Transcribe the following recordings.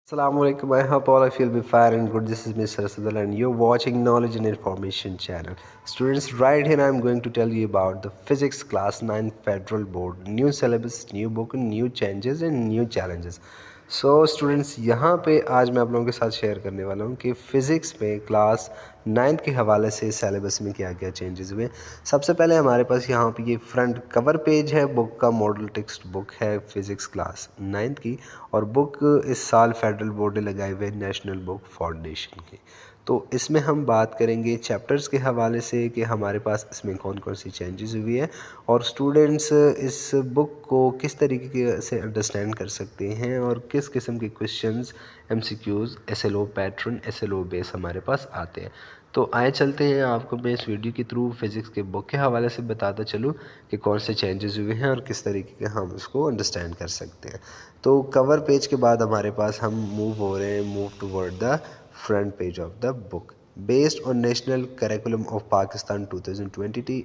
Assalamualaikum. I hope all of you will be fine and good. This is Mr. Sadal and you're watching Knowledge and Information channel. Students, right here I'm going to tell you about the Physics Class 9 Federal Board, new syllabus, new book, new changes and new challenges. So students, यहाँ पे आज मैं आप लोगों के साथ share करने वाला हूँ कि फ़िज़िक्स में क्लास 9 के हवाले से सिलेबस में क्या क्या चेंजेस हुए। सबसे पहले हमारे पास यहाँ पे ये फ्रंट कवर पेज है बुक का, मॉडल टेक्स्ट बुक है फ़िज़िक्स क्लास 9 की, और बुक इस साल फेडरल बोर्ड ने लगाए हुए नेशनल बुक फाउंडेशन की। तो इसमें हम बात करेंगे चैप्टर्स के हवाले से कि हमारे पास इसमें कौन कौन सी चेंजेस हुई है और स्टूडेंट्स इस बुक को किस तरीके से अंडरस्टैंड कर सकते हैं और किस किस्म के questions, MCQs, SLO pattern, SLO base हमारे पास आते हैं। तो आए चलते हैं, आपको मैं इस वीडियो के थ्रू फिज़िक्स के बुक के हवाले से बताता चलूँ कि कौन से चेंजेस हुए हैं और किस तरीके के हम इसको अंडरस्टैंड कर सकते हैं। तो कवर पेज के बाद हमारे पास हम मूव हो रहे हैं, move toward the front page of the book. Based on National Curriculum of Pakistan 2022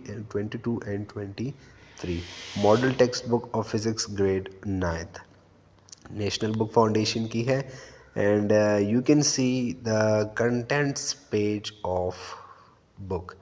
and 23, Model Textbook of Physics Grade 9th, National Book Foundation की है, and you can see the contents page of book.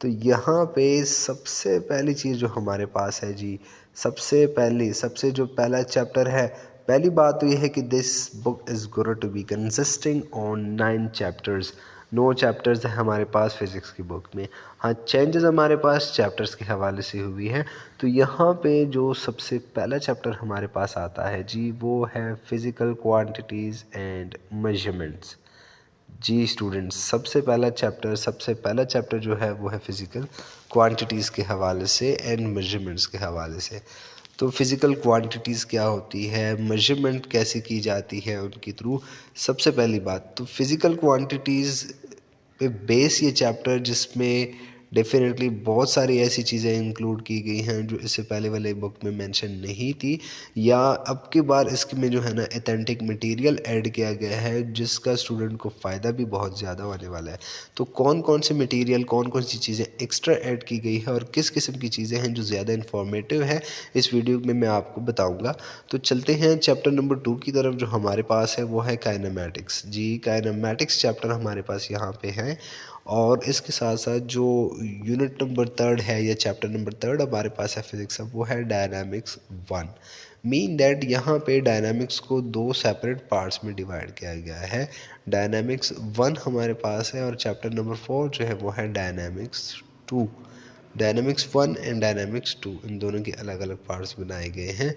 तो यहाँ पे सबसे पहली चीज़ जो हमारे पास है जी, सबसे जो पहला चैप्टर है, पहली बात तो ये है कि this book is going to be consisting on 9 chapters. 9 chapters है हमारे पास फिज़िक्स की बुक में। हाँ, चेंजेस हमारे पास चैप्टर्स के हवाले से हुई है। तो यहाँ पे जो सबसे पहला चैप्टर हमारे पास आता है जी, वो है फिज़िकल क्वांटिटीज़ एंड मेजरमेंट्स। जी स्टूडेंट्स, सबसे पहला चैप्टर जो है वो है फ़िज़िकल क्वांटिटीज़ के हवाले से एंड मेजरमेंट्स के हवाले से। तो फ़िज़िकल क्वांटिटीज़ क्या होती है, मेजरमेंट कैसे की जाती है उनके थ्रू। सबसे पहली बात तो फ़िज़िकल क्वांटिटीज़ पे बेस ये चैप्टर, जिसमें डेफिनेटली बहुत सारी ऐसी चीज़ें इंक्लूड की गई हैं जो इससे पहले वाले बुक में मेंशन नहीं थी, या अब की बार इसके में जो है ना ऑथेंटिक मटेरियल ऐड किया गया है जिसका स्टूडेंट को फ़ायदा भी बहुत ज़्यादा होने वाला है। तो कौन कौन से मटेरियल, कौन कौन सी चीज़ें एक्स्ट्रा ऐड की गई है और किस किस्म की चीज़ें हैं जो ज़्यादा इन्फॉर्मेटिव है, इस वीडियो में मैं आपको बताऊँगा। तो चलते हैं चैप्टर नंबर 2 की तरफ। जो हमारे पास है वो है काइनेमैटिक्स। जी, काइनेमैटिक्स चैप्टर हमारे पास यहाँ पे है, और इसके साथ साथ जो यूनिट नंबर 3 है या चैप्टर नंबर 3 हमारे पास है फिज़िक्स का, वो है डायनामिक्स 1। मीन दैट यहाँ पे डायनामिक्स को 2 सेपरेट पार्ट्स में डिवाइड किया गया है। डायनामिक्स 1 हमारे पास है और चैप्टर नंबर 4 जो है वो है डायनामिक्स 2। डायनामिक्स 1 एंड डायनामिक्स 2, इन दोनों के अलग अलग पार्ट्स बनाए गए हैं।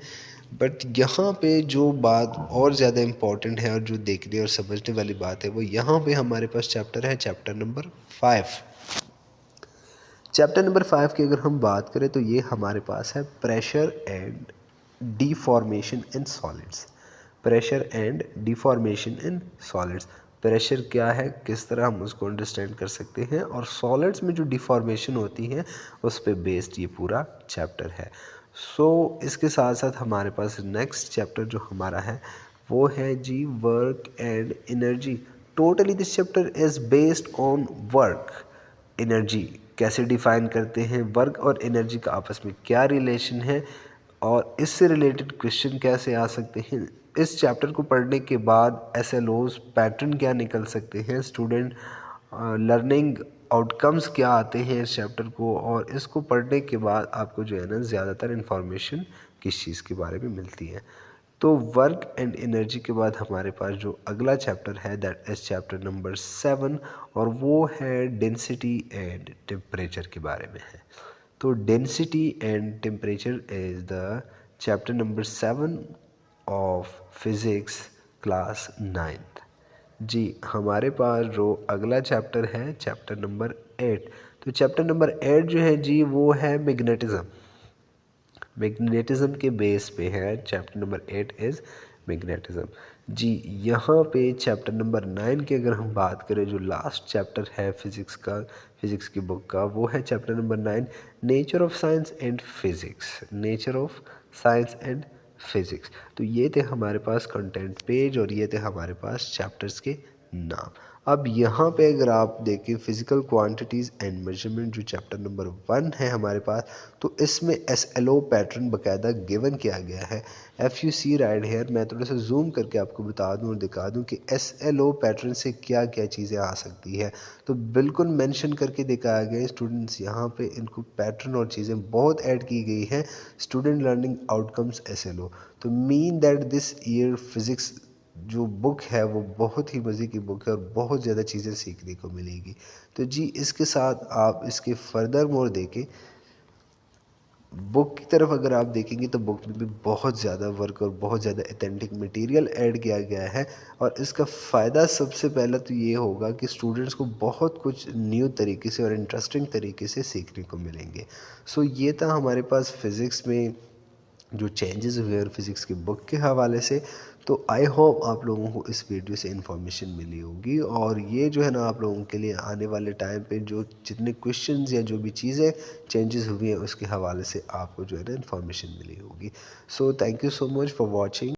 बट यहाँ पे जो बात और ज़्यादा इम्पॉर्टेंट है और जो देखने और समझने वाली बात है, वो यहाँ पे हमारे पास चैप्टर है, चैप्टर नंबर 5। चैप्टर नंबर 5 की अगर हम बात करें तो ये हमारे पास है pressure and deformation in solids. Pressure and deformation in solids. Pressure क्या है, किस तरह हम उसको अंडरस्टैंड कर सकते हैं, और सॉलिड्स में जो डिफॉर्मेशन होती है उस पर बेस्ड ये पूरा चैप्टर है। इसके साथ साथ हमारे पास नेक्स्ट चैप्टर जो हमारा है वो है जी work and energy. Totally this chapter is based on work. Energy कैसे डिफ़ाइन करते हैं, वर्क और एनर्जी का आपस में क्या रिलेशन है और इससे रिलेटेड क्वेश्चन कैसे आ सकते हैं। इस चैप्टर को पढ़ने के बाद एसएलओज पैटर्न क्या निकल सकते हैं, स्टूडेंट लर्निंग आउटकम्स क्या आते हैं इस चैप्टर को, और इसको पढ़ने के बाद आपको जो है ना ज़्यादातर इन्फॉर्मेशन किस चीज़ के बारे में मिलती है। तो वर्क एंड एनर्जी के बाद हमारे पास जो अगला चैप्टर है दैट इज़ चैप्टर नंबर 7, और वो है डेंसिटी एंड टेम्परेचर के बारे में है। तो density and temperature is the chapter number 7 of physics class 9th। जी, हमारे पास जो अगला चैप्टर है चैप्टर नंबर 8। तो चैप्टर नंबर 8 जो है जी वो है मैग्नेटिज़्म। मैग्नेटिज़्म के बेस पे है चैप्टर नंबर 8 इज़ मैग्नेटिज़्म। जी, यहाँ पे चैप्टर नंबर 9 की अगर हम बात करें, जो लास्ट चैप्टर है फिज़िक्स का, फिज़िक्स की बुक का, वो है chapter number 9, nature of science and physics. Nature of science and physics. तो ये थे हमारे पास कंटेंट पेज और ये थे हमारे पास चैप्टर्स के नाम। अब यहाँ पे अगर आप देखें फिजिकल क्वांटिटीज़ एंड मेजरमेंट जो चैप्टर नंबर 1 है हमारे पास, तो इसमें SLO पैटर्न बाकायदा गिवन किया गया है। FUC राइट हेयर, मैं थोड़ा सा जूम करके आपको बता दूं और दिखा दूं कि SLO पैटर्न से क्या क्या चीज़ें आ सकती है। तो बिल्कुल मेंशन करके दिखाया गया है स्टूडेंट्स, यहाँ पे इनको पैटर्न और चीज़ें बहुत ऐड की गई हैं। स्टूडेंट लर्निंग आउटकम्स SLO, तो mean that this year physics जो बुक है वो बहुत ही मज़े की बुक है और बहुत ज़्यादा चीज़ें सीखने को मिलेगी। तो जी इसके साथ आप इसके फर्दर मोर देखें, बुक की तरफ अगर आप देखेंगे तो बुक में भी बहुत ज़्यादा वर्क और बहुत ज़्यादा ऑथेंटिक मटेरियल ऐड किया गया है। और इसका फ़ायदा सबसे पहला तो ये होगा कि स्टूडेंट्स को बहुत कुछ न्यू तरीके से और इंटरेस्टिंग तरीके से सीखने को मिलेंगे। सो ये था हमारे पास फ़िज़िक्स में जो चेंजेस हुए और फिज़िक्स की बुक के हवाले से। तो आई होप आप लोगों को इस वीडियो से इन्फॉर्मेशन मिली होगी, और ये जो है ना आप लोगों के लिए आने वाले टाइम पे जो जितने क्वेश्चंस या जो भी चीज़ें चेंजेस हुई हैं उसके हवाले से आपको जो है ना इन्फॉर्मेशन मिली होगी। So thank you so much for watching.